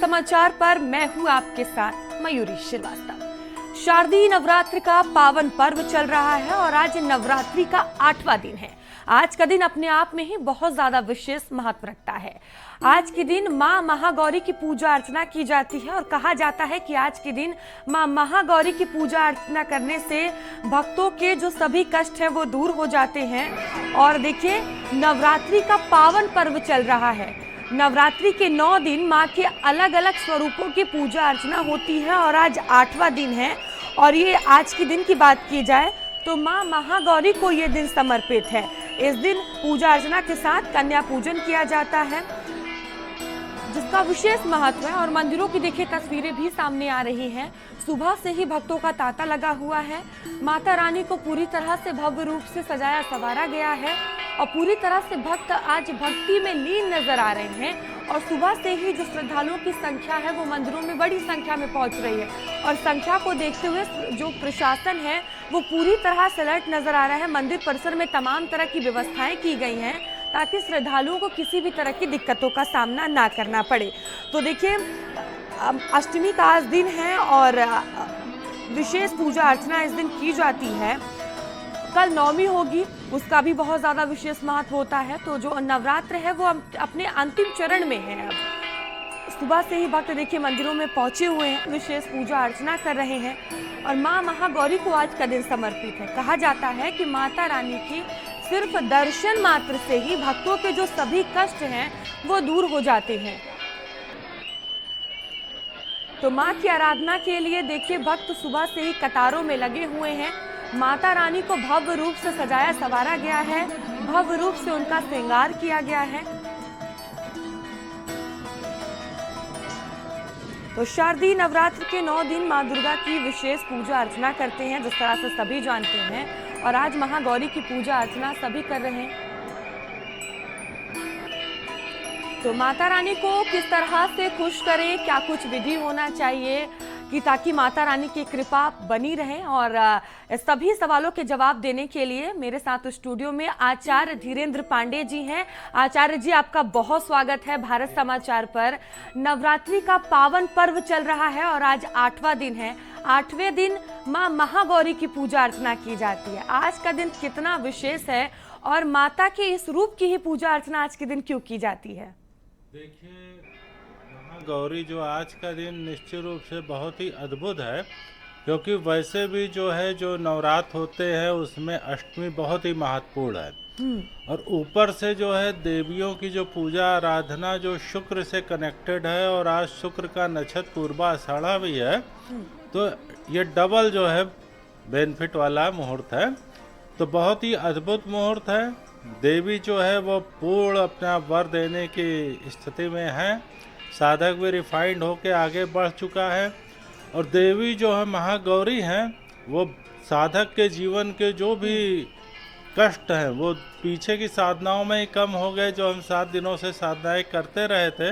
भारत समाचार पर मैं हूं आपके साथ मयूरी श्रीवास्तव। शारदीय नवरात्र का पावन पर्व चल रहा है और आज नवरात्रि का 8वां दिन है। आज का दिन अपने आप में ही बहुत ज्यादा विशेष महत्व रखता है। आज के दिन मां महागौरी की पूजा अर्चना की जाती है और कहा जाता है कि आज के दिन मां महागौरी की पूजा अर्चना करने से भक्तों के जो सभी कष्ट हैं वो दूर हो जाते हैं। और देखिए, नवरात्रि का पावन पर्व चल रहा है। नवरात्रि के 9 दिन माँ के अलग अलग स्वरूपों की पूजा अर्चना होती है और आज 8वां दिन है। और ये आज के दिन की बात की जाए तो माँ महागौरी को ये दिन समर्पित है। इस दिन पूजा अर्चना के साथ कन्या पूजन किया जाता है, जिसका विशेष महत्व है। और मंदिरों की देखिए तस्वीरें भी सामने आ रही हैं। सुबह से ही भक्तों का तांता लगा हुआ है। माता रानी को पूरी तरह से भव्य रूप से सजाया संवारा गया है और पूरी तरह से भक्त आज भक्ति में लीन नजर आ रहे हैं। और सुबह से ही जो श्रद्धालुओं की संख्या है वो मंदिरों में बड़ी संख्या में पहुंच रही है। और संख्या को देखते हुए जो प्रशासन है वो पूरी तरह से अलर्ट नजर आ रहा है। मंदिर परिसर में तमाम तरह की व्यवस्थाएं की गई हैं ताकि श्रद्धालुओं को किसी भी तरह की दिक्कतों का सामना ना करना पड़े। तो देखिए, अष्टमी का आज दिन है और विशेष पूजा अर्चना इस दिन की जाती है। कल नवमी होगी, उसका भी बहुत ज़्यादा विशेष महत्व होता है। तो जो नवरात्र है वो अपने अंतिम चरण में है। अब सुबह से ही भक्त देखिए मंदिरों में पहुंचे हुए हैं, विशेष पूजा अर्चना कर रहे हैं। और माँ महागौरी को आज का दिन समर्पित है। कहा जाता है कि माता रानी की सिर्फ दर्शन मात्र से ही भक्तों के जो सभी कष्ट हैं वो दूर हो जाते हैं। तो माँ की आराधना के लिए देखिए भक्त सुबह से ही कतारों में लगे हुए हैं। माता रानी को भव्य रूप से सजाया संवारा गया है, भव्य रूप से उनका श्रृंगार किया गया है। तो शारदीय नवरात्र के 9 दिन माँ दुर्गा की विशेष पूजा अर्चना करते हैं, जिस तरह से सभी जानते हैं। और आज महागौरी की पूजा अर्चना सभी कर रहे हैं। तो माता रानी को किस तरह से खुश करें, क्या कुछ विधि होना चाहिए कि ताकि माता रानी की कृपा बनी रहे। और सभी सवालों के जवाब देने के लिए मेरे साथ स्टूडियो में आचार्य धीरेन्द्र पांडे जी हैं। आचार्य जी, आपका बहुत स्वागत है भारत समाचार पर। नवरात्रि का पावन पर्व चल रहा है और आज 8वां दिन है। 8वें दिन माँ महागौरी की पूजा अर्चना की जाती है। आज का दिन कितना विशेष है और माता के इस रूप की ही पूजा अर्चना आज के दिन क्यों की जाती है? देखिए, महागौरी जो आज का दिन निश्चित रूप से बहुत ही अद्भुत है, क्योंकि वैसे भी जो है जो नवरात्र होते हैं उसमें अष्टमी बहुत ही महत्वपूर्ण है। और ऊपर से जो है देवियों की जो पूजा आराधना जो शुक्र से कनेक्टेड है और आज शुक्र का नक्षत्र पूर्वाषाढ़ा भी है, तो ये डबल जो है बेनिफिट वाला मुहूर्त है। तो बहुत ही अद्भुत मुहूर्त है। देवी जो है वो पूर्ण अपना वर देने की स्थिति में है। साधक भी रिफाइंड होके आगे बढ़ चुका है। और देवी जो है महागौरी हैं, वो साधक के जीवन के जो भी कष्ट हैं वो पीछे की साधनाओं में ही कम हो गए, जो हम 7 दिनों से साधनाएं करते रहे थे।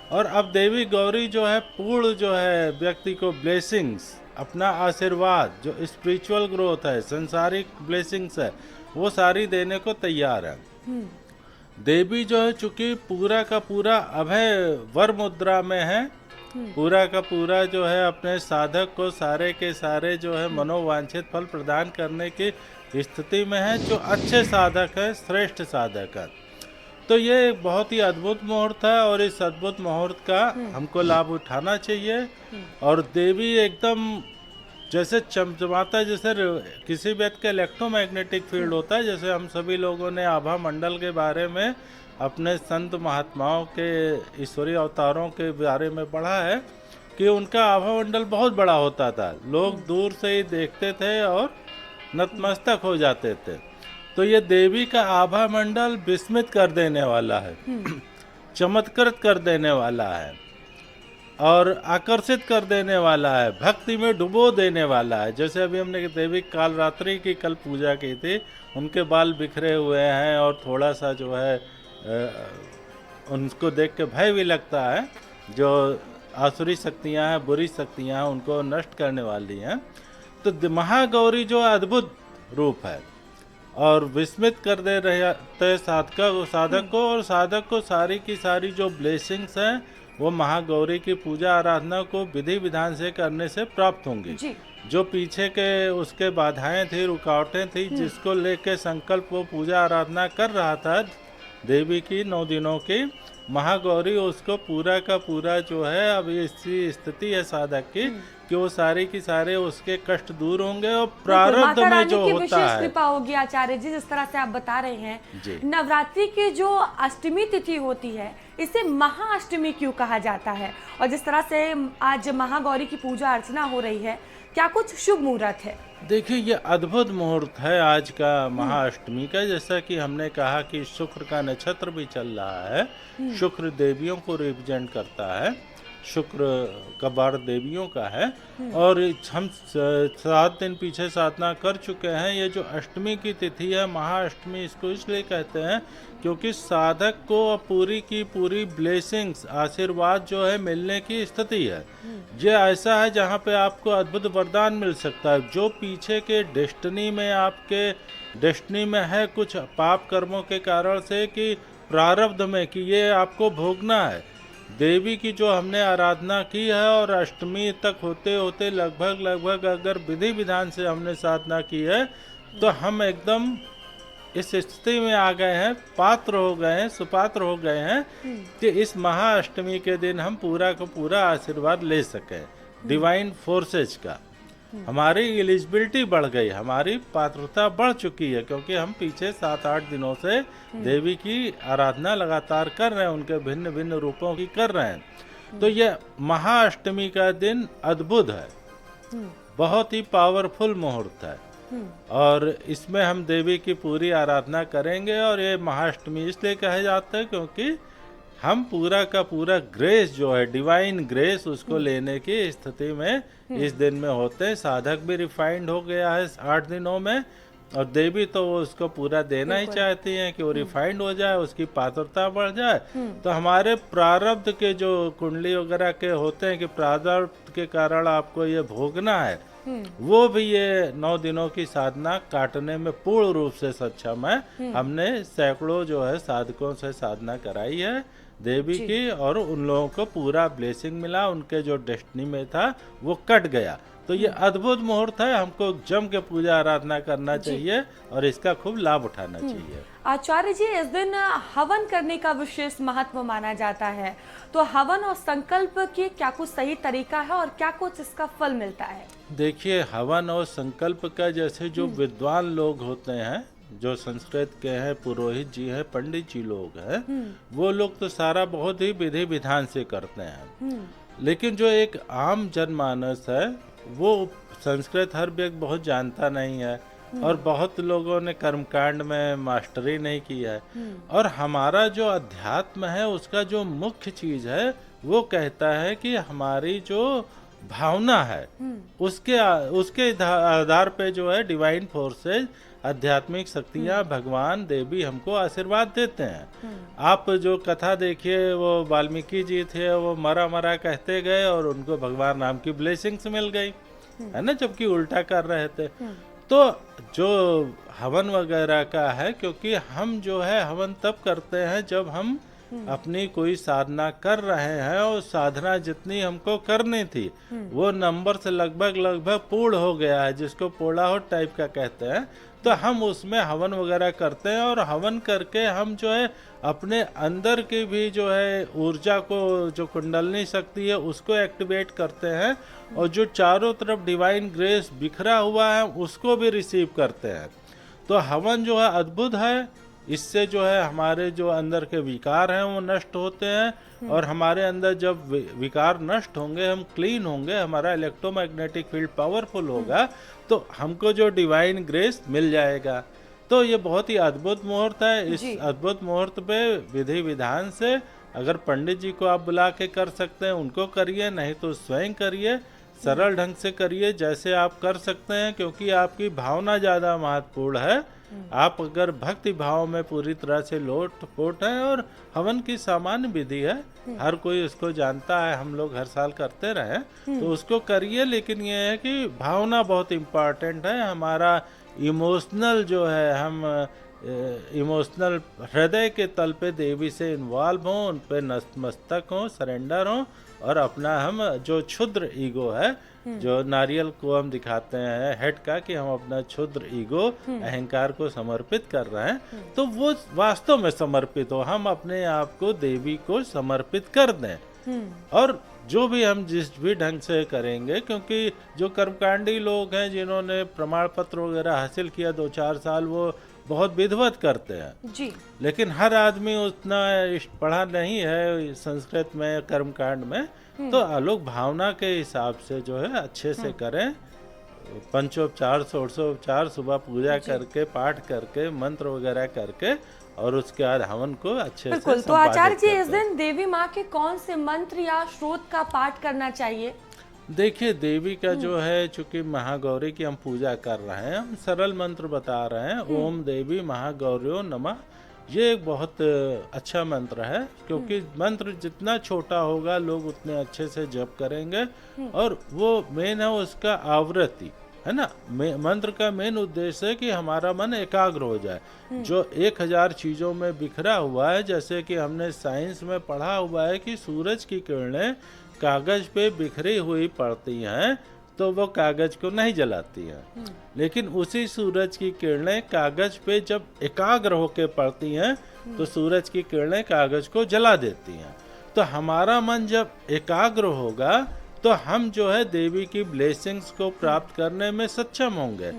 और अब देवी गौरी जो है पूर्ण जो है व्यक्ति को ब्लेसिंग्स, अपना आशीर्वाद, जो स्पिरिचुअल ग्रोथ है, संसारिक ब्लेसिंग्स है, वो सारी देने को तैयार है। देवी जो है चूंकि पूरा का पूरा अभय वर मुद्रा में है, पूरा का पूरा जो है अपने साधक को सारे के सारे जो है मनोवांछित फल प्रदान करने की स्थिति में है, जो अच्छे साधक है, श्रेष्ठ साधक है। तो ये एक बहुत ही अद्भुत मुहूर्त है और इस अद्भुत मुहूर्त का हमको लाभ उठाना चाहिए। और देवी एकदम जैसे चमचमाता, जैसे किसी व्यक्ति का इलेक्ट्रोमैग्नेटिक फील्ड होता है, जैसे हम सभी लोगों ने आभा मंडल के बारे में अपने संत महात्माओं के ईश्वरीय अवतारों के बारे में पढ़ा है कि उनका आभा मंडल बहुत बड़ा होता था। लोग दूर से ही देखते थे और नतमस्तक हो जाते थे। तो ये देवी का आभा मंडल विस्मित कर देने वाला है, चमत्कृत कर देने वाला है और आकर्षित कर देने वाला है, भक्ति में डुबो देने वाला है। जैसे अभी हमने देवी कालरात्रि की कल पूजा की थी, उनके बाल बिखरे हुए हैं और थोड़ा सा जो है उनको देख के भय भी लगता है। जो आसुरी शक्तियां हैं, बुरी शक्तियां हैं, उनको नष्ट करने वाली हैं। तो महागौरी जो अद्भुत रूप है और विस्मित कर दे रहे साधक को, और साधक को सारी की सारी जो ब्लेसिंग्स हैं वो महागौरी की पूजा आराधना को विधि विधान से करने से प्राप्त होंगी। जी। जो पीछे के उसके बाधाएं थी, रुकावटें थी, जिसको लेके संकल्प वो पूजा आराधना कर रहा था देवी की 9 दिनों की, महागौरी उसको पूरा का पूरा जो है अब ऐसी स्थिति है साधक की कि वो सारे की सारे उसके कष्ट दूर होंगे और प्रारब्ध माता में रानी जो की होता विशेष है। कृपा होगी आचार्य जी, जिस तरह से आप बता रहे हैं। जी। नवरात्रि की जो अष्टमी तिथि होती है इसे महाअष्टमी क्यों कहा जाता है, और जिस तरह से आज महागौरी की पूजा अर्चना हो रही है, क्या कुछ शुभ मुहूर्त है? देखिए, ये अद्भुत मुहूर्त है आज का महाअष्टमी का। जैसा कि हमने कहा कि शुक्र का नक्षत्र भी चल रहा है। शुक्र देवियों को रिप्रेजेंट करता है, शुक्र का वार देवियों का है। और हम 7 दिन पीछे साधना कर चुके हैं। ये जो अष्टमी की तिथि है, महाअष्टमी इसको इसलिए कहते हैं क्योंकि साधक को पूरी की पूरी ब्लेसिंग्स, आशीर्वाद जो है मिलने की स्थिति है। ये ऐसा है जहाँ पे आपको अद्भुत वरदान मिल सकता है। जो पीछे के डेस्टिनी में, आपके डेस्टिनी में है कुछ पाप कर्मों के कारण से कि प्रारब्ध में कि ये आपको भोगना है। देवी की जो हमने आराधना की है और अष्टमी तक होते होते लगभग अगर विधि विधान से हमने साधना की है तो हम एकदम इस स्थिति में आ गए हैं, पात्र हो गए हैं, सुपात्र हो गए हैं कि इस महाअष्टमी के दिन हम पूरा का पूरा आशीर्वाद ले सकें डिवाइन फोर्सेज का। हमारी एलिजिबिलिटी बढ़ गई, हमारी पात्रता बढ़ चुकी है, क्योंकि हम पीछे 7-8 दिनों से देवी की आराधना लगातार कर रहे हैं, उनके भिन्न भिन्न रूपों की कर रहे हैं। तो ये महाअष्टमी का दिन अद्भुत है, बहुत ही पावरफुल मुहूर्त है और इसमें हम देवी की पूरी आराधना करेंगे। और ये महाअष्टमी इसलिए कहे जाते हैं क्योंकि हम पूरा का पूरा ग्रेस जो है, डिवाइन ग्रेस, उसको लेने की स्थिति में इस दिन में होते हैं। साधक भी रिफाइंड हो गया है 8 दिनों में और देवी तो वो उसको पूरा देना ही चाहती हैं कि वो रिफाइंड हो जाए, उसकी पात्रता बढ़ जाए। तो हमारे प्रारब्ध के जो कुंडली वगैरह के होते हैं कि प्रारब्ध के कारण आपको ये भोगना है, वो भी ये 9 दिनों की साधना काटने में पूर्ण रूप से सक्षम है। हमने सैकड़ों जो है साधकों से साधना कराई है देवी की और उन लोगों को पूरा ब्लेसिंग मिला, उनके जो डेस्टिनी में था वो कट गया। तो ये अद्भुत मुहूर्त है, हमको जम के पूजा आराधना करना चाहिए और इसका खूब लाभ उठाना चाहिए। आचार्य जी, इस दिन हवन करने का विशेष महत्व माना जाता है, तो हवन और संकल्प की क्या कुछ सही तरीका है और क्या कुछ इसका फल मिलता है? देखिए, हवन और संकल्प का जैसे जो विद्वान लोग होते हैं, जो संस्कृत के हैं, पुरोहित जी हैं, पंडित जी लोग हैं, वो लोग तो सारा बहुत ही विधि विधान से करते हैं। लेकिन जो एक आम जनमानस है वो संस्कृत हर व्यक्ति बहुत जानता नहीं है और बहुत लोगों ने कर्मकांड में मास्टरी नहीं की है। और हमारा जो अध्यात्म है उसका जो मुख्य चीज है वो कहता है कि हमारी जो भावना है उसके आधार पे जो है डिवाइन फोर्सेज, आध्यात्मिक शक्तियाँ, भगवान, देवी हमको आशीर्वाद देते हैं। आप जो कथा देखिए, वो वाल्मीकि जी थे, वो मरा मरा कहते गए और उनको भगवान राम की ब्लेसिंग्स मिल गई, है ना, जबकि उल्टा कर रहे थे। तो जो हवन वगैरह का है, क्योंकि हम जो है हवन तब करते हैं जब हम अपनी कोई साधना कर रहे हैं और साधना जितनी हमको करनी थी वो नंबर से लगभग पूर्ण हो गया है, जिसको पूर्णाहुति टाइप का कहते हैं। तो हम उसमें हवन वगैरह करते हैं और हवन करके हम जो है अपने अंदर की भी जो है ऊर्जा को, जो कुंडलनी शक्ति है, उसको एक्टिवेट करते हैं और जो चारों तरफ डिवाइन ग्रेस बिखरा हुआ है उसको भी रिसीव करते हैं। तो हवन जो है अद्भुत है, इससे जो है हमारे जो अंदर के विकार हैं वो नष्ट होते हैं और हमारे अंदर जब विकार नष्ट होंगे, हम क्लीन होंगे, हमारा इलेक्ट्रोमैग्नेटिक फील्ड पावरफुल होगा, तो हमको जो डिवाइन ग्रेस मिल जाएगा। तो ये बहुत ही अद्भुत मुहूर्त है। इस अद्भुत मुहूर्त पे विधि विधान से अगर पंडित जी को आप बुला के कर सकते हैं उनको करिए, नहीं तो स्वयं करिए, सरल ढंग से करिए जैसे आप कर सकते हैं, क्योंकि आपकी भावना ज़्यादा महत्वपूर्ण है। आप अगर भक्ति भाव में पूरी तरह से लोट पोट है, और हवन की सामान्य विधि है, हर कोई उसको जानता है, हम लोग हर साल करते रहे, तो उसको करिए। लेकिन ये है कि भावना बहुत इम्पोर्टेंट है, हमारा इमोशनल जो है, हम इमोशनल हृदय के तल पे देवी से इन्वॉल्व हों, उन पे नतमस्तक हों, सरेंडर हों, और अपना हम जो क्षुद्र ईगो है, जो नारियल को हम दिखाते हैं हेड का, कि हम अपना क्षुद्र ईगो अहंकार को समर्पित कर रहे हैं, तो वो वास्तव में समर्पित हो, हम अपने आप को देवी को समर्पित कर दें। और जो भी हम जिस भी ढंग से करेंगे, क्योंकि जो कर्मकांडी लोग हैं जिन्होंने प्रमाण पत्र वगैरह हासिल किया 2-4 साल, वो बहुत विधिवत करते हैं जी। लेकिन हर आदमी उतना पढ़ा नहीं है संस्कृत में, कर्मकांड में, तो लोग भावना के हिसाब से जो है अच्छे से करें, पंचोपचार षोडशोपचार सुबह पूजा करके, पाठ करके, मंत्र वगैरह करके, और उसके बाद हवन को अच्छे से बिल्कुल। तो संपादित आचार्य जी, इस करते हैं। दिन देवी माँ के कौन से मंत्र या श्रोत का पाठ करना चाहिए? देखिए, देवी का जो है, चूंकि महागौरी की हम पूजा कर रहे हैं, हम सरल मंत्र बता रहे हैं। ओम देवी महागौर्यो नमः, ये एक बहुत अच्छा मंत्र है, क्योंकि मंत्र जितना छोटा होगा लोग उतने अच्छे से जप करेंगे, और वो मेन है उसका आवृत्ति, है ना। मंत्र का मेन उद्देश्य है कि हमारा मन एकाग्र हो जाए। जो 1000 चीजों में बिखरा हुआ है, जैसे कि हमने साइंस में पढ़ा हुआ है कि सूरज की किरणें कागज पे बिखरी हुई पड़ती हैं, तो वो कागज को नहीं जलाती हैं, लेकिन उसी सूरज की किरणें कागज पे जब एकाग्र होकर पड़ती हैं, तो सूरज की किरणें कागज को जला देती हैं। तो हमारा मन जब एकाग्र होगा, तो हम जो है देवी की ब्लेसिंग्स को प्राप्त करने में सक्षम होंगे।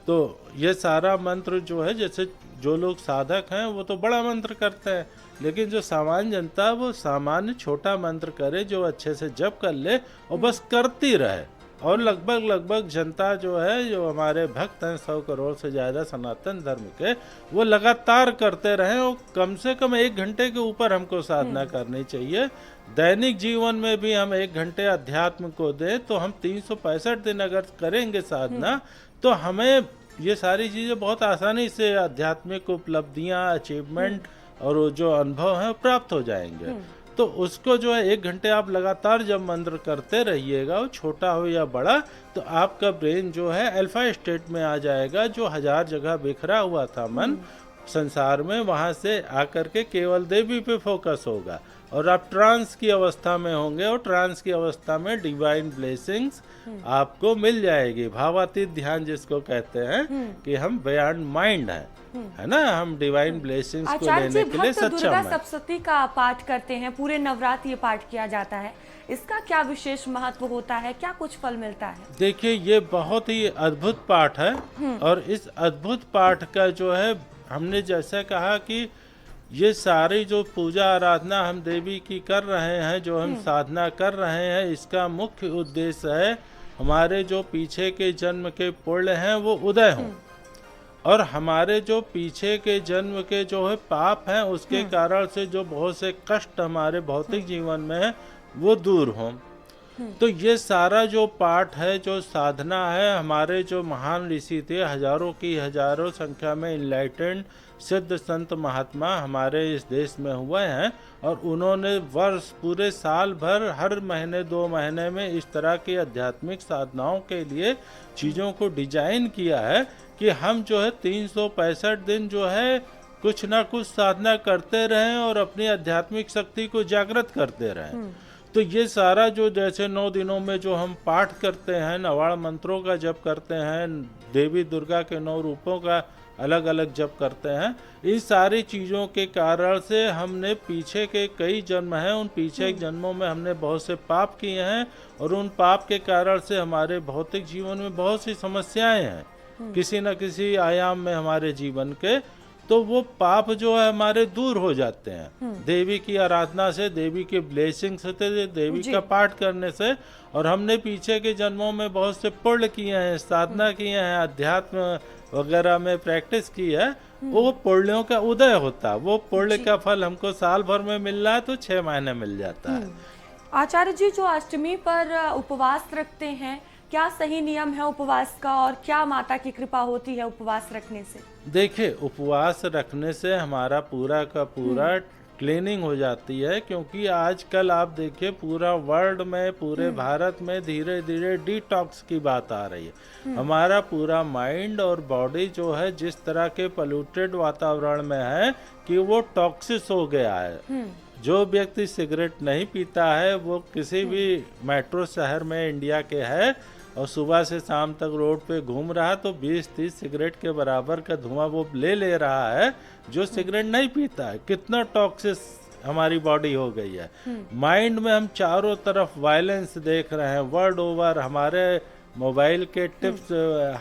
तो ये सारा मंत्र जो है, जैसे जो लोग साधक हैं वो तो बड़ा मंत्र करते हैं, लेकिन जो सामान्य जनता है वो सामान्य छोटा मंत्र करे, जो अच्छे से जप कर ले और बस करती रहे। और लगभग जनता जो है, जो हमारे भक्त हैं 100 करोड़ से ज़्यादा सनातन धर्म के, वो लगातार करते रहें, और कम से कम 1 घंटे के ऊपर हमको साधना करनी चाहिए। दैनिक जीवन में भी हम 1 घंटे अध्यात्म को दें, तो हम 365 दिन अगर करेंगे साधना, तो हमें ये सारी चीज़ें बहुत आसानी से, आध्यात्मिक उपलब्धियाँ, अचीवमेंट और वो जो अनुभव हैं प्राप्त हो जाएंगे। तो उसको जो है 1 घंटे आप लगातार जब मंत्र करते रहिएगा, वो छोटा हो या बड़ा, तो आपका ब्रेन जो है अल्फा स्टेट में आ जाएगा। जो 1000 जगह बिखरा हुआ था मन संसार में, वहाँ से आकर के केवल देवी पे फोकस होगा, और आप ट्रांस की अवस्था में होंगे, और ट्रांस की अवस्था में डिवाइन ब्लेसिंग्स आपको मिल जाएगी। भावातीत ध्यान जिसको कहते हैं, कि हम बियॉन्ड माइंड हैं, है ना, हम डिवाइन ब्लेसिंग्स को लेने के लिए सक्षम दुर्गा हैं। सप्तशती का पाठ करते हैं, पूरे नवरात्र ये पाठ किया जाता है, इसका क्या विशेष महत्व होता है, क्या कुछ फल मिलता है? देखिए, ये बहुत ही अद्भुत पाठ है, और इस अद्भुत पाठ का जो है, हमने जैसा कहा कि ये सारी जो पूजा आराधना हम देवी की कर रहे हैं, जो हम साधना कर रहे हैं, इसका मुख्य उद्देश्य है हमारे जो पीछे के जन्म के पुण्य हैं वो उदय हों, और हमारे जो पीछे के जन्म के जो है पाप हैं, उसके कारण से जो बहुत से कष्ट हमारे भौतिक जीवन में है, वो दूर हों। तो ये सारा जो पाठ है, जो साधना है, हमारे जो महान ऋषि थे, हजारों की हजारों संख्या में इनलाइटेंड सिद्ध संत महात्मा हमारे इस देश में हुए हैं, और उन्होंने वर्ष पूरे साल भर, हर महीने 2 महीने में इस तरह की आध्यात्मिक साधनाओं के लिए चीज़ों को डिजाइन किया है, कि हम जो है 365 दिन जो है कुछ ना कुछ साधना करते रहें, और अपनी आध्यात्मिक शक्ति को जागृत करते रहें। तो ये सारा जो, जैसे 9 दिनों में जो हम पाठ करते हैं, नवाड़ मंत्रों का जप करते हैं, देवी दुर्गा के 9 रूपों का अलग अलग जप करते हैं, इन सारी चीज़ों के कारण से हमने पीछे के कई जन्म हैं, उन पीछे के जन्मों में हमने बहुत से पाप किए हैं, और उन पाप के कारण से हमारे भौतिक जीवन में बहुत सी समस्याएं हैं, किसी न किसी आयाम में हमारे जीवन के। तो वो पाप जो है हमारे दूर हो जाते हैं देवी की आराधना से, देवी के ब्लेसिंग से, देवी का पाठ करने से। और हमने पीछे के जन्मों में बहुत से पुण्य किए हैं, साधना किए हैं, अध्यात्म वगैरह में प्रैक्टिस की है, वो पुण्यों का उदय होता है। वो पुण्य का फल हमको साल भर में मिल रहा है तो 6 महीने मिल जाता है। आचार्य जी, जो अष्टमी पर उपवास रखते हैं, क्या सही नियम है उपवास का, और क्या माता की कृपा होती है उपवास रखने से? देखिए, उपवास रखने से हमारा पूरा का पूरा क्लीनिंग हो जाती है, क्योंकि आजकल आप देखिए पूरा वर्ल्ड में, पूरे भारत में धीरे धीरे डिटॉक्स की बात आ रही है। हमारा पूरा माइंड और बॉडी जो है जिस तरह के पोल्यूटेड वातावरण में है कि वो टॉक्सिस हो गया है। जो व्यक्ति सिगरेट नहीं पीता है वो किसी भी मेट्रो शहर में इंडिया के है और सुबह से शाम तक रोड पे घूम रहा तो 20-30 सिगरेट के बराबर का धुआं वो ले रहा है, जो सिगरेट नहीं पीता है। कितना टॉक्सिस हमारी बॉडी हो गई है। माइंड में हम चारों तरफ वायलेंस देख रहे हैं वर्ल्ड ओवर। हमारे मोबाइल के टिप्स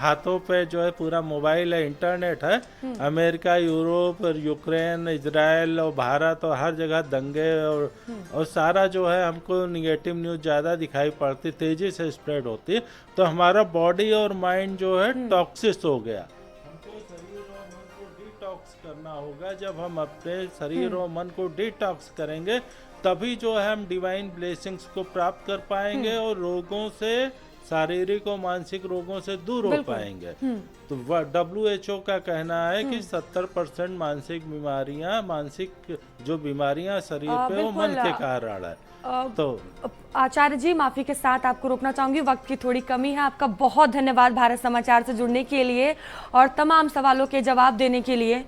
हाथों पे जो है पूरा मोबाइल है, इंटरनेट है। अमेरिका, यूरोप, यूक्रेन, इजराइल और भारत और हर जगह दंगे और सारा जो है हमको निगेटिव न्यूज़ ज़्यादा दिखाई पड़ती, तेज़ी से स्प्रेड होती है। तो हमारा बॉडी और माइंड जो है टॉक्सिस हो गया। हमको शरीर और मन को डिटॉक्स करना होगा। जब हम अपने शरीर और मन को डिटॉक्स करेंगे तभी जो है हम डिवाइन ब्लेसिंग्स को प्राप्त कर पाएंगे और रोगों से, शारीरिक और मानसिक रोगों से दूर हो पाएंगे। तो WHO का कहना है कि 70% मानसिक जो बीमारियां शरीर पे वो मन के कारण है। तो आचार्य जी, माफी के साथ आपको रोकना चाहूंगी, वक्त की थोड़ी कमी है। आपका बहुत धन्यवाद भारत समाचार से जुड़ने के लिए और तमाम सवालों के जवाब देने के लिए।